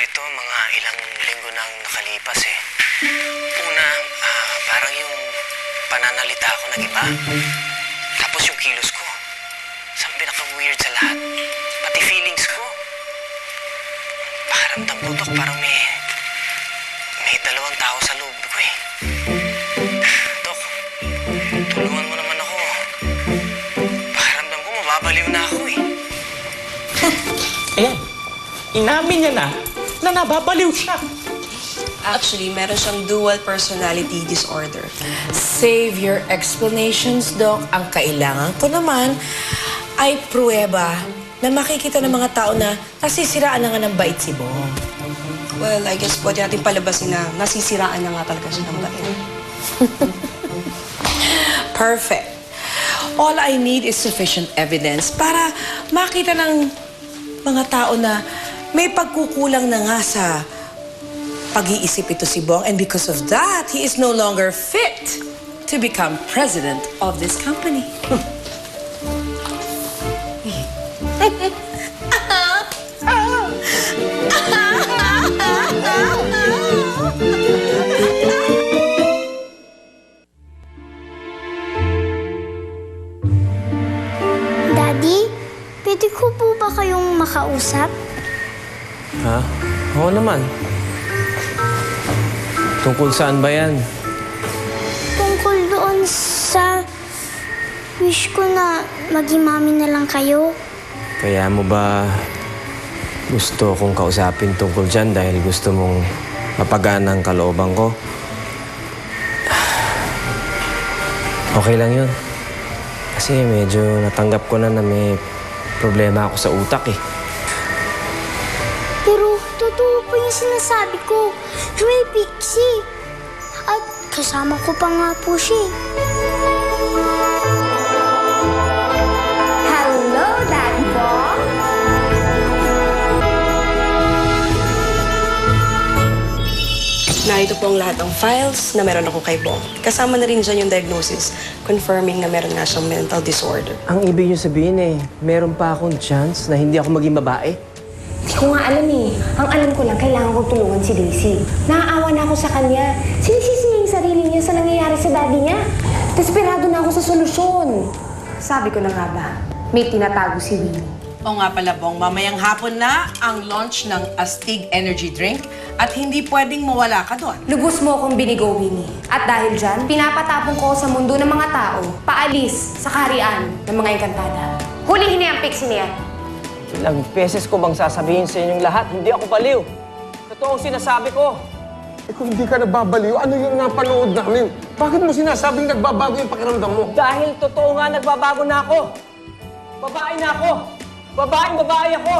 ito, mga ilang linggo nang nakalipas eh. Una, parang yung pananalita ko nag-iba. Tapos yung kilos ko. Isang pinaka-weird sa lahat. Pati feelings ko. Pakiramdam ko, Dok, parang may dalawang tao sa loob ko eh. Dok, tulungan mo naman ako. Pakiramdam ko, mababaliw na ako eh. Ayan, inamin niya na nababaliw siya. Actually, meron siyang dual personality disorder. Save your explanations, Doc. Ang kailangan ko naman ay pruweba na makikita ng mga tao na nasisiraan na nga ng bait si Bong. Well, I guess pwede natin palabasin na nasisiraan na nga talaga siya ng bait. Perfect. All I need is sufficient evidence para makita ng mga tao na may pagkukulang na nga sa pag-iisip ito si Bong, and because of that, he is no longer fit to become president of this company. Daddy, pwede ko po ba kayong makausap? Ha? Oo naman. Tungkol saan ba yan? Tungkol doon sa wish ko na maging mami na lang kayo. Kaya mo ba gusto kong kausapin tungkol dyan dahil gusto mong mapagana ang kalooban ko? Okay lang yun. Kasi medyo natanggap ko na may problema ako sa utak eh. Pero totoo po yung sinasabi ko. May pixie. At kasama ko pa nga po siya. Hello, Daddy Bong. Narito po ang lahat ng files na meron ako kay Bong. Kasama na rin dyan yung diagnosis, confirming na meron nga siyang mental disorder. Ang ibig niyo sabihin eh, meron pa akong chance na hindi ako maging babae? Hindi ko nga alam eh. Ang alam ko lang, kailangan kong tulungan si Daisy. Naaawa na ako sa kanya. Sinisisi niya yung sarili niya sa nangyayari sa daddy niya. Desperado na ako sa solusyon. Sabi ko na nga ba, may tinatago si Winnie. O nga pala, Bong, mamayang hapon na ang launch ng Astig Energy Drink at hindi pwedeng mawala ka doon. Lubos mo akong binigo, Winnie. At dahil dyan, pinapatapong ko sa mundo ng mga tao, paalis sa kaharian ng mga engkantada. Hulihin niya ang pixie niya. Ilang beses ko bang sasabihin sa inyong lahat, hindi ako baliw. Totoo ang sinasabi ko. Eh kung hindi ka nababaliw, ano yung napanood namin? Bakit mo sinasabing nagbabago yung pakiramdam mo? Dahil totoo nga nagbabago na ako. Babae na ako. Babae ako.